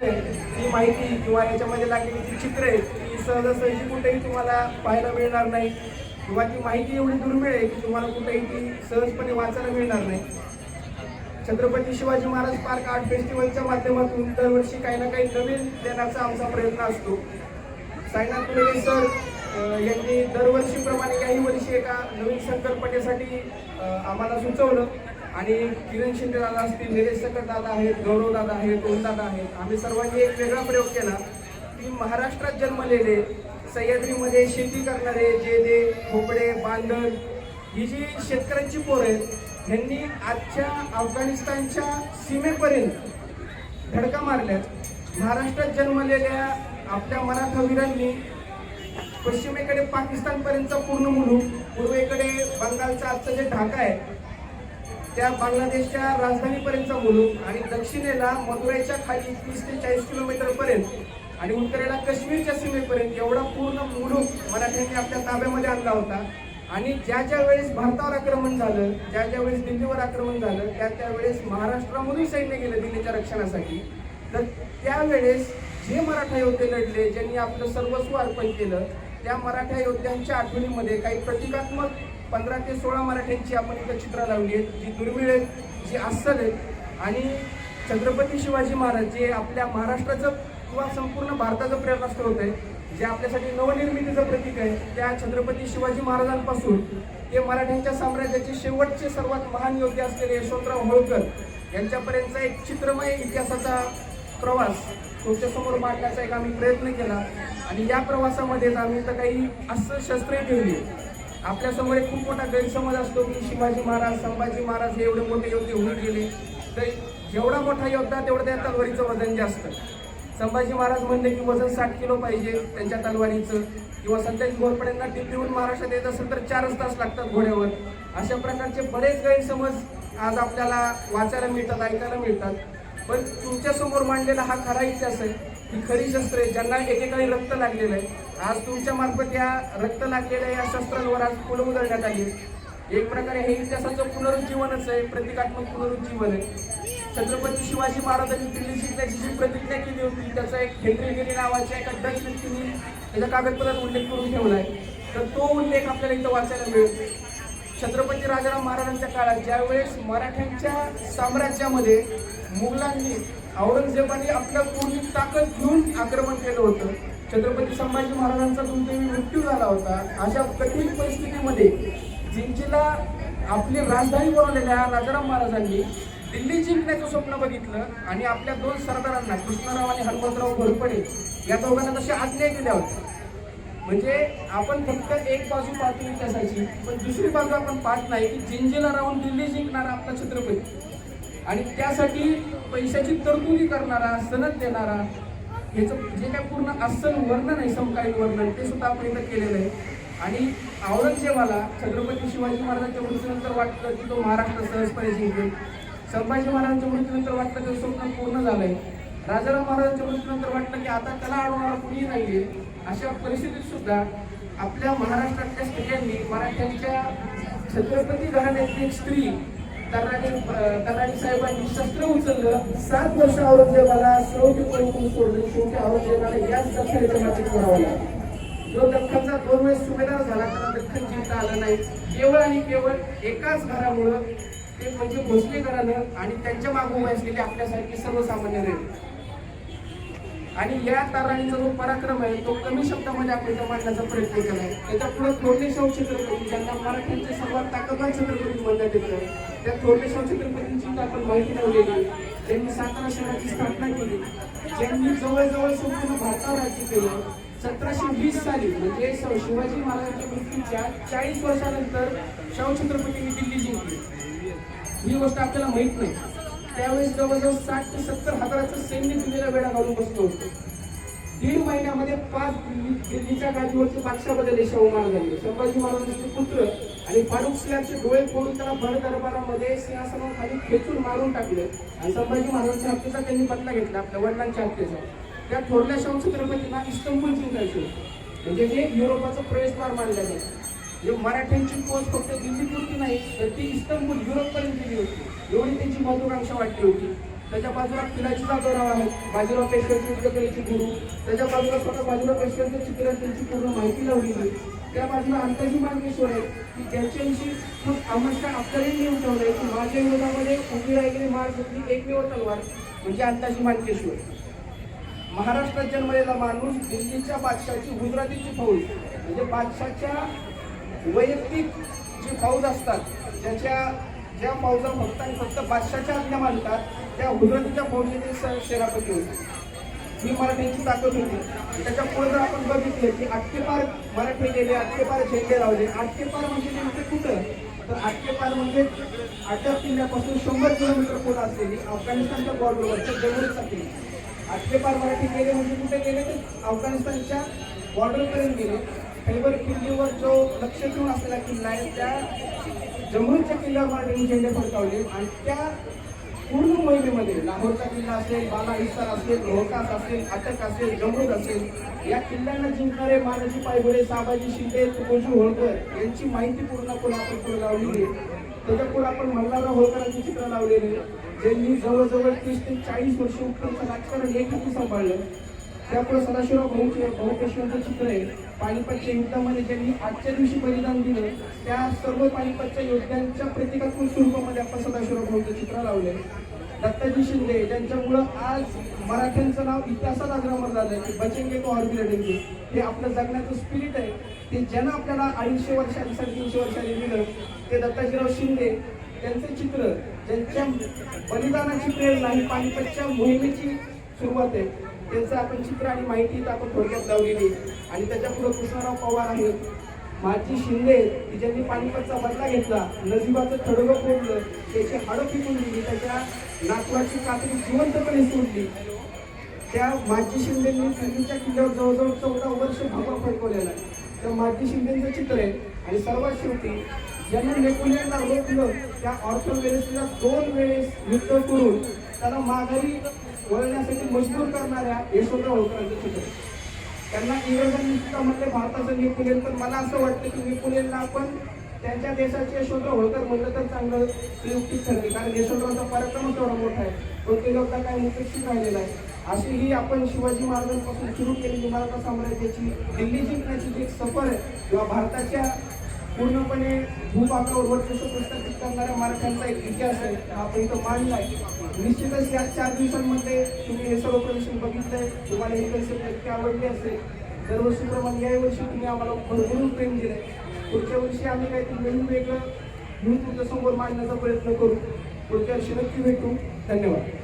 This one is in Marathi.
ती माहिती किंवा याच्यामध्ये लागलेली जी चित्र आहेत ती सहजासहजी कुठेही तुम्हाला पाहायला मिळणार नाही किंवा ती माहिती एवढी दुर्मिळ आहे की तुम्हाला कुठेही ती सहजपणे वाचायला मिळणार नाही. छत्रपती शिवाजी महाराज पार्क आर्ट फेस्टिवलच्या माध्यमातून दरवर्षी काही ना काही नवीन देण्याचा आमचा प्रयत्न असतो. साईनाथ पुलेले सर यांनी दरवर्षीप्रमाणे याही वर्षी एका नवीन संकल्पनेसाठी आम्हाला सुचवलं आणि किरण शिंदे दादा असतील, निलेश सकट दादा आहेत, गौरव दादा आहेत, ओम दादा आहेत, आम्ही सर्वांनी एक वेगळा प्रयोग केला की महाराष्ट्रात जन्मलेले सह्याद्रीमध्ये शेती करणारे जे खोपडे बांधण ही जी शेतकऱ्यांची पोरं आहेत ह्यांनी आजच्या अफगाणिस्तानच्या सीमेपर्यंत धडका मारल्यात. महाराष्ट्रात जन्मलेल्या आपल्या मराठा वीरांनी पश्चिमेकडे पाकिस्तानपर्यंतचा पूर्ण मुलूक, पूर्वेकडे बंगालचा आजचा जे ढाका आहे त्या बांगलादेशच्या राजधानीपर्यंतचा मुलूक आणि दक्षिणेला मदुराईच्या खाली 30 ते 40 किलोमीटर पर्यंत आणि उत्तरेला काश्मीरच्या सीमेपर्यंत एवढा पूर्ण मुलूक मराठ्यांनी आपल्या ताब्यामध्ये आणला होता. आणि ज्या वेळेस भारतावर आक्रमण झालं, ज्या वेळेस दिल्लीवर आक्रमण झालं त्यावेळेस महाराष्ट्रामधून सैन्य गेलं दिल्लीच्या रक्षणासाठी. तर त्यावेळेस जे मराठा योद्धे लढले, ज्यांनी आपलं सर्वस्व अर्पण केलं, त्या मराठा योद्ध्यांच्या आठवणीमध्ये काही प्रतिकात्मक 15 ते 16 मराठ्यांची आपण इथं चित्र लावली आहेत, जी दुर्मिळ आहेत, जी अस्सल आहेत. आणि छत्रपती शिवाजी महाराज जे आपल्या महाराष्ट्राचं किंवा संपूर्ण भारताचं प्रेरणास्त्रोत आहे, जे आपल्यासाठी नवनिर्मितीचं प्रतीक आहे, त्या छत्रपती शिवाजी महाराजांपासून ते मराठ्यांच्या साम्राज्याचे शेवटचे सर्वात महान योद्धे असलेले यशवंतराव होळकर यांच्यापर्यंतचा एक चित्रमय इतिहासाचा प्रवास तुमच्यासमोर मांडण्याचा एक आम्ही प्रयत्न केला. आणि या प्रवासामध्येच आम्ही तर काही अस्सल शस्त्रे ठेवली. आपल्यासमोर एक खूप मोठा गैरसमज असतो की शिवाजी महाराज, संभाजी महाराज हे एवढे मोठे योद्धे होऊन गेले, तर जेवढा मोठा योद्धा तेवढं त्या तलवारीचं वजन जास्त. संभाजी महाराज म्हणले की वजन 60 किलो पाहिजे त्यांच्या तलवारीचं, किंवा संताजी घोरपड्यांना दिल्लीहून महाराष्ट्रात येत असेल तर 4 तास लागतात घोड्यावर. अशा प्रकारचे बरेच गैरसमज आज आपल्याला वाचायला मिळतात, ऐकायला मिळतात. पण तुमच्यासमोर मांडलेला हा खरा इतिहास आहे, ही खरी शस्त्रे ज्यांना एकेकाळी रक्त लागलेलं आहे. आज तुमच्या मार्फत या रक्त लागलेल्या या शस्त्रांवर आज फुलं उधळण्यात आली. एक प्रकारे हे इतिहासाचं पुनरुज्जीवनच आहे, प्रतिकात्मक पुनरुज्जीवन आहे. छत्रपती शिवाजी महाराजांनी दिल्ली जिंकण्याची जी प्रतिज्ञा केली होती त्याचा एक हेनरी नावाच्या एका डच व्यक्तीने त्याच्या कागदपत्रात उल्लेख करून ठेवलाय. तर तो उल्लेख आपल्याला इथं वाचायला मिळतो. छत्रपती राजाराम महाराजांच्या काळात ज्यावेळेस मराठ्यांच्या साम्राज्यामध्ये मुघलांनी, औरंगजेबाने आपल्या पूर्ण ताकद घेऊन आक्रमण केलं होतं, छत्रपती संभाजी महाराजांचा दुर्दैवी मृत्यू झाला होता. अशा कठीण परिस्थितीमध्ये जिंजीला आपली राजधानी बनवलेल्या राजाराम महाराजांनी दिल्ली जिंकण्याचं स्वप्न बघितलं आणि आपल्या 2 सरदारांना कृष्णराव आणि हनुमंतराव घोरपडे या दोघांना तशा आज्ञा केल्या होत्या. म्हणजे आपण फक्त एक बाजू पाहतो इतिहासाची, पण दुसरी बाजू आपण पाहत नाही की जिंजीला राहून दिल्ली जिंकणारा आपला छत्रपती आणि त्यासाठी पैशाची तरतुदी करणारा, सनद देणारा, ह्याचं जे काय पूर्ण अस्सल वर्णन आहे, समकालीन वर्णन, ते सुद्धा आपण इथं केलेलं आहे. आणि औरंगजेबाला छत्रपती शिवाजी महाराजांच्या मृत्यूनंतर वाटलं की तो महाराष्ट्र सहजपणे जिंकेल. संभाजी महाराजांच्या मृत्यूनंतर वाटलं ते स्वप्न पूर्ण झालंय. राजाराम महाराजांच्या मृत्यूनंतर वाटलं की आता त्याला अडवणारा कुणीही नाहीये. अशा परिस्थितीत सुद्धा आपल्या महाराष्ट्रातल्या स्त्रियांनी, मराठ्यांच्या छत्रपती घराण्यातली एक स्त्री तर्राणी साहेबांनी शस्त्र उचललं. 7 वर्ष औरंगजेबाला श्रोती पळून सोडलं. शेवटी औरंगजेबाला याच दख्खनच्या मातीत करावं लागलं. जो दख्खनचा 2 वेळेस सुभेदार झाला त्याला दख्खन जिंकता आलं नाही, केवळ आणि केवळ एकाच घरामुळं, ते म्हणजे भोसले घराणं आणि त्यांच्या मागोमाग असलेली आपल्यासारखी सर्वसामान्य रेल. आणि या तर्राणीचा जो पराक्रम आहे तो कमी शब्दामध्ये आपण इथं मांडण्याचा प्रयत्न केला आहे. त्याच्या पुढे थोरलेशाहू छत्रपती, ज्यांना मराठ्यांचे सर्वात ताकदवान छत्रपती म्हणण्यात येतं, त्या थोरलेशाहू छत्रपतींची आपण माहिती लावलेली. त्यांनी सातारा शहराची स्थापना केली, ज्यांनी जवळजवळ संपूर्ण भारतावर राज्य केलं. 1720 साली म्हणजे शिवाजी महाराजांच्या मृत्यूच्या 40 वर्षानंतर शाहू छत्रपतींनी दिल्ली जिंकली. ही गोष्ट आपल्याला माहित नाही. त्यावेळेस जवळजवळ 60 ते 70 हजाराचं सैन्य दिल्लीला वेढा घालून बसलो होतो. 1.5 महिन्यामध्ये 5 दिल्लीच्या गादीवरचे बादशाह बदलले शाहू महाराजांनी. संभाजी महाराजांचे पुत्र आणि फारुख सिंहाचे डोळे फोडून त्याला भर दरबारामध्ये सिंहासनाखाली खेचून मारून टाकले आणि संभाजी महाराजांच्या हत्येचा त्यांनी बदला घेतला, आपल्या वडिलांच्या हत्येचा. त्या थोरल्या शाहू छत्रपतींना इस्तंबूल जिंकायचे, म्हणजे हे युरोपाचं प्रवेशद्वार मानलं जातं. मराठ्यांची पोच फक्त दिल्लीपुरती नाही तर ती इस्तंबूल, युरोपपर्यंत गेली होती. एवढी त्यांची महत्वाकांक्षा वाटली होती. त्याच्या बाजूला पिलाची जाधवराव आहेत, बाजीराव पेशव्यांचे चित्रकलेचे गुरु. त्याच्या बाजूला स्वतः बाजीराव पेशव्यांचे चित्र त्यांची पूर्ण माहिती लावलेली. त्या बाजूला अंताजी मार्गेश्वर आहेत की ज्यांच्याविषयी खूप आमच्या आपल्यालाही लिहून ठेवलंय की माझ्या विरोधामध्ये उभी राहिलेली मार्गली एकमेव तलवार म्हणजे अंताजी मार्गेश्वर. महाराष्ट्रात जन्मलेला माणूस, दिल्लीच्या बादशाहची गुजरातीची फौज म्हणजे बादशाहच्या वैयक्तिक जी फौज असतात ज्या फौजा फक्त आणि फक्त बादशाहच्या आज्ञा मानतात त्या गुजरातीच्या फौजेचे सेनापती होते. ही मराठ्यांची ताकद होती. त्याच्या पुढे जर आपण बघितले की आटकेपार मराठे गेले, आटकेपार झेंडे लावले. आटकेपार म्हणजे नेमके कुठं, तर आटकेपार म्हणजे अटक किल्ल्यापासून 100 किलोमीटर पुढे असलेली अफगाणिस्तानच्या बॉर्डरवरच्या जमुरीचा किल्ला. आटकेपार मराठी गेले म्हणजे कुठे गेले तर अफगाणिस्तानच्या बॉर्डरपर्यंत गेले. खैबर किल्ल्यावर जो लक्ष ठेवून असलेला किल्ला आहे त्या जमुरीच्या किल्ल्यावर मराठ्यांनी झेंडे फडकावले आणि त्या पूर्ण मोहिमेमध्ये लाहोरचा किल्ला असेल, बाला हिसार असेल, रोहतास असेल, अटक असेल, जमरूद असेल, या किल्ल्यांना जिंकणारे मानाजी पायघोडे, साबाजी शिंदे, तुकोजी होळकर यांची माहिती पूर्णपणे आपण पुढे लावलेली आहे. त्याच्यापुढे आपण मल्हारराव होळकरांची चित्र लावलेली, ज्यांनी जवळजवळ 30 ते 40 वर्ष उत्तरचं राजकारण एकहाती सांभाळलं. त्यापुढे सदाशिवराव बहुपेशव्यांचं चित्र आहे. पानिपतच्या युद्धामध्ये ज्यांनी आजच्या दिवशी बलिदान दिलं त्या सर्व पानिपतच्या योद्ध्यांच्या प्रतिकात्मक स्वरूपामध्ये आपण सदाशिवराव भाऊचं चित्र लावले. दत्ताजी शिंदे ज्यांच्यामुळं आज मराठ्यांचं नाव इतिहासात अग्रमर झालं की बचेंगे तो और भी लढेंगे. हे आपलं जगण्याचं स्पिरिट आहे. ते ज्यांना आपल्याला 250 वर्षांनी 350 वर्षांनी दिलं ते दत्ताजीराव शिंदे. त्यांचे चित्र ज्यांच्या बलिदानाची प्रेरणा ही पानिपतच्या मोहिमेची सुरुवात आहे त्यांचं आपण चित्र आणि माहिती आपण थोडक्यात लावलेली. आणि त्याच्या पुढे कृष्णराव पवार आहेत, माजी शिंदे की ज्यांनी पानिपतचा बदला घेतला, नजिबाचं खडगं फोडलं, त्याची हाडं पिकून दिली, त्याच्या नातवाची कात्री जिवंतपणे सोडली. त्या माजी शिंदेंनी दिल्लीच्या किल्ल्यावर जवळजवळ 14 वर्ष भगवा फडकवलेला आहे. त्या माजी शिंदेचं चित्र आहे. आणि सर्वात शेवटी ज्यांनी नेपोलियनला रोखलं त्या ऑर्थर वेलेसला 2 वेळेस युद्ध करून त्याला माघारी वळण्यासाठी मजबूर करणाऱ्या यशवंतराव होळकरांचं चित्र. त्यांना इंग्रजांनी सुद्धा म्हटले भारताचं नेपोलियन, पण मला असं वाटतं की नेपोलियनला आपण त्यांच्या देशाचे यशवंतराव होळकर म्हणलं तर चांगलं प्रयुक्तिक ठरेल, कारण यशवंतरावचा पराक्रमच एवढा मोठा आहे, पण ते लोक काय उपेक्षित राहिलेला आहे. अशी ही आपण शिवाजी महाराजांपासून सुरू केलेली मराठा साम्राज्याची दिल्ली जिंकण्याची जी सफर आहे किंवा भारताच्या पूर्णपणे भूभागावर वर्चस्व प्रस्थापित करणाऱ्या मराठ्यांचा एक इतिहास आहे हा आपण इथं मांडला आहे. निश्चितच या 4 दिवसांमध्ये तुम्ही हे सर्व प्रदर्शन बघितलंय, तुम्हाला ही कन्सेप्ट नक्की आवडली असेल. दरवर्षीप्रमाणे याही वर्षी तुम्ही आम्हाला भरभरून प्रेम दिलंय. पुढच्या वर्षी आम्ही काहीतरी नवीन वेगळं घेऊन तुमच्या समोर मांडण्याचा प्रयत्न करू. पुढच्या वर्षी नक्की भेटू. धन्यवाद.